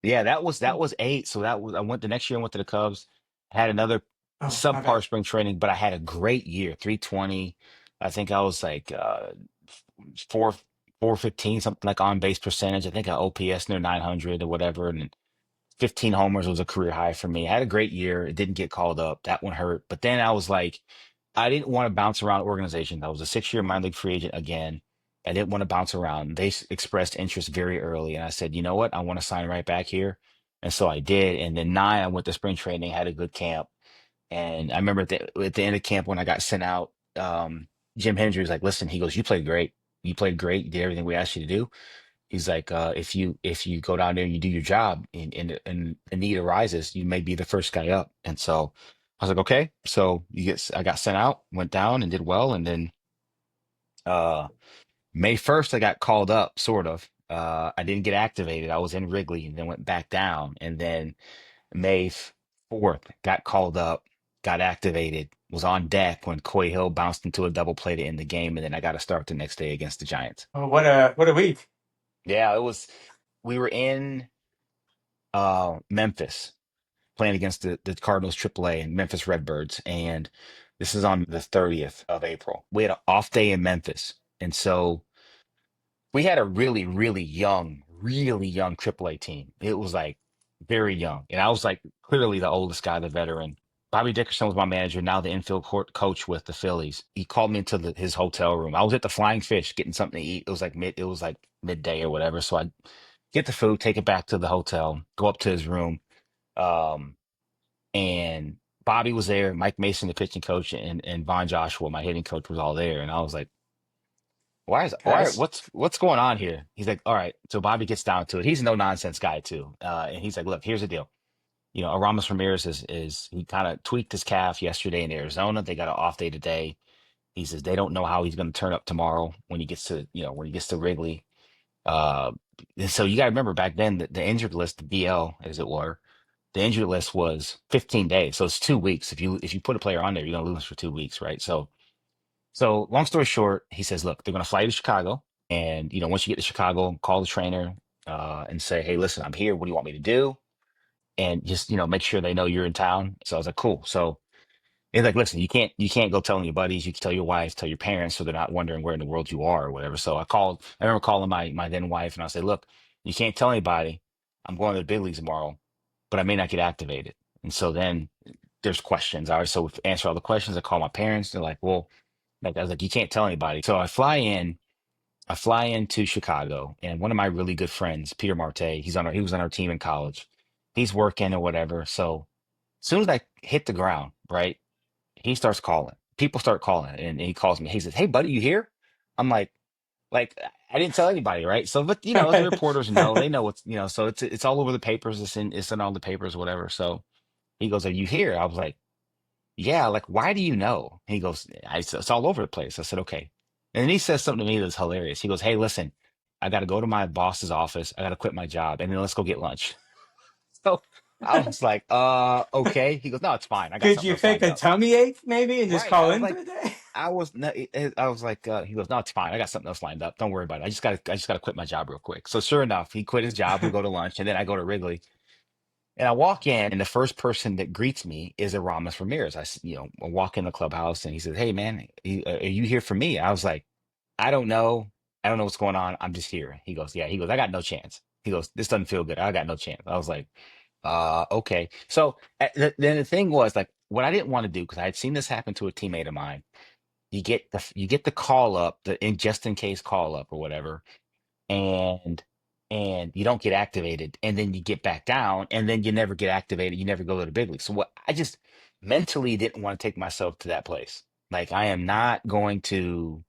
Yeah, that was eight. So that was I went the next year. I went to the Cubs, had another Oh, my subpar bad. spring training, but I had a great year. 320. I think I was like four 415, something like on base percentage. I think I OPS near 900 or whatever, and 15 homers was a career high for me. I had a great year. It didn't get called up. That one hurt. But then I was like, I didn't want to bounce around organizations. I was a 6-year minor league free agent again. I didn't want to bounce around. They expressed interest very early. And I said, you know what? I want to sign right back here. And so I did. And then nine, I went to spring training, had a good camp. And I remember at the end of camp when I got sent out, Jim Hendry was like, listen, he goes, you played great. You played great. You did everything we asked you to do. He's like, if you go down there and you do your job and the need arises, you may be the first guy up. And so I was like, okay. So I got sent out, went down and did well. And then uh May 1st, I got called up, sort of. I didn't get activated. I was in Wrigley and then went back down. And then May 4th, got called up, got activated, was on deck when Coy Hill bounced into a double play to end the game. And then I got to start the next day against the Giants. Oh, what a week. Yeah, we were in Memphis playing against the Cardinals AAA and Memphis Redbirds. And this is on the 30th of April. We had an off day in Memphis. And so we had a really young AAA team. It was like very young. And I was like clearly the oldest guy, the veteran. Bobby Dickerson was my manager, now the infield coach with the Phillies. He called me into his hotel room. I was at the Flying Fish getting something to eat. It was like midday or whatever. So I get the food, take it back to the hotel, go up to his room. Um, and Bobby was there, Mike Mason, the pitching coach, and Von Joshua, my hitting coach, was all there. And I was like, Guys. what's going on here? He's like, all right. So Bobby gets down to it. He's a no nonsense guy too. And he's like, look, here's the deal. Aramis Ramirez is he kind of tweaked his calf yesterday in Arizona. They got an off day today. He says they don't know how he's going to turn up tomorrow when he gets to, when he gets to Wrigley. Uh, and so you got to remember back then the injured list, the DL as it were, the injured list was 15 days. So it's 2 weeks. If you put a player on there, you're gonna lose for 2 weeks, right? So long story short, he says, look, they're gonna fly you to Chicago. And once you get to Chicago, call the trainer and say, hey, listen, I'm here. What do you want me to do? And just, make sure they know you're in town. So I was like, cool. So he's like, listen, you can't go telling your buddies, you can tell your wife, tell your parents so they're not wondering where in the world you are or whatever. So I remember calling my then wife and I said, look, you can't tell anybody I'm going to the big leagues tomorrow, but I may not get activated. And so then there's questions. All right. So to answer all the questions, I call my parents. They're like, well, like I was like, you can't tell anybody. So I fly into Chicago and one of my really good friends, Peter Marte, he was on our team in college. He's working or whatever. So as soon as I hit the ground, right? He starts calling. People start calling, and he calls me. He says, "Hey, buddy, you here?" I'm like I didn't tell anybody, right? So, but the reporters know. They know what's So it's all over the papers. It's in all the papers, whatever. So he goes, "Are you here?" I was like, "Yeah." Like, why do you know? He goes, It's all over the place." I said, "Okay." And then he says something to me that's hilarious. He goes, "Hey, listen, I got to go to my boss's office. I got to quit my job, and then let's go get lunch." So I was like, okay." He goes, "No, it's fine. I got Could something you else fake lined a up." tummy ache maybe and just Right. call I was in for like, the day? I was like, he goes, "No, it's fine. I got something else lined up. Don't worry about it. I just gotta quit my job real quick." So sure enough, he quit his job. We go to lunch, and then I go to Wrigley, and I walk in, and the first person that greets me is Aramis Ramirez. I walk in the clubhouse, and he says, "Hey, man, are you here for me?" I was like, "I don't know. I don't know what's going on. I'm just here." He goes, "Yeah." He goes, "I got no chance." He goes, "This doesn't feel good. I got no chance." I was like, okay." So then the thing was like, what I didn't want to do because I had seen this happen to a teammate of mine. You get the call up, just in case call up or whatever, and you don't get activated, and then you get back down, and then you never get activated. You never go to the big league. So what I just mentally didn't want to take myself to that place. Like I am not going to.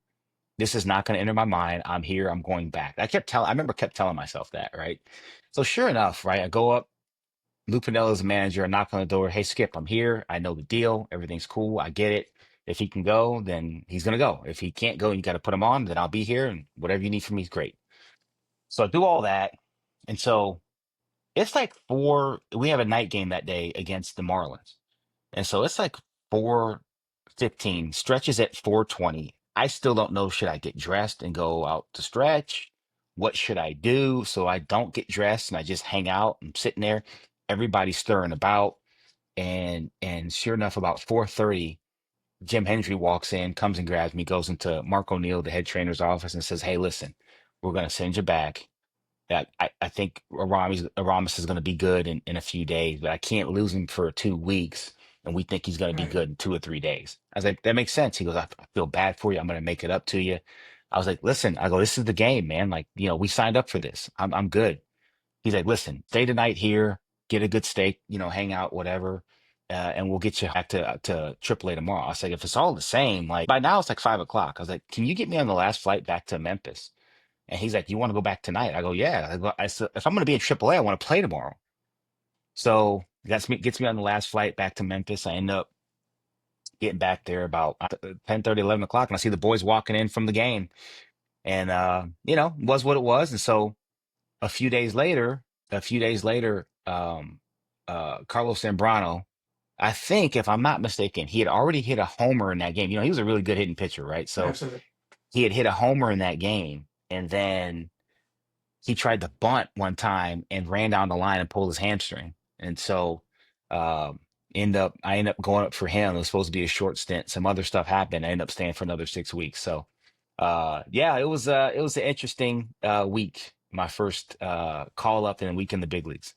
This is not going to enter my mind. I'm here. I'm going back. I remember kept telling myself that, right? So sure enough, right, I go up. Lou Pinella's the manager. I knock on the door. Hey, Skip, I'm here. I know the deal. Everything's cool. I get it. If he can go, then he's going to go. If he can't go and you got to put him on, then I'll be here. And whatever you need from me is great. So I do all that. And so it's like we have a night game that day against the Marlins. And so it's like 4:15, stretches at 4:20. I still don't know, should I get dressed and go out to stretch? what should I do? So I don't get dressed and I just hang out. I'm sitting there, everybody's stirring about, and sure enough, about 4:30, Jim Hendry walks in, comes and grabs me, goes into Mark O'Neill, the head trainer's office, and says, "Hey, listen, we're gonna send you back. That I think Aramis is going to be good in a few days, but I can't lose him for 2 weeks. And we think he's going to be Right. good in 2 or 3 days." I was like, that makes sense. He goes, I feel bad for you. I'm going to make it up to you. I was like, listen, I go, this is the game, man. Like, we signed up for this. I'm good. He's like, listen, stay the night here, get a good steak, hang out, whatever. And we'll get you back to AAA tomorrow. I was like, if it's all the same, like by now it's like 5 o'clock. I was like, can you get me on the last flight back to Memphis? And he's like, "You want to go back tonight?" I go, "Yeah." I said, "If I'm going to be in AAA, I want to play tomorrow." So gets me on the last flight back to Memphis. I end up getting back there about 10:30, 11 o'clock, and I see the boys walking in from the game, and was what it was. And so a few days later, Carlos Zambrano, I think if I'm not mistaken, he had already hit a homer in that game. He was a really good hitting pitcher, right? So Absolutely. he had hit a homer in that game, and then he tried to bunt one time and ran down the line and pulled his hamstring. And so um I end up going up for him. It was supposed to be a short stint. Some other stuff happened. I ended up staying for another 6 weeks. So yeah, it was an interesting week. My first call up in a week in the big leagues.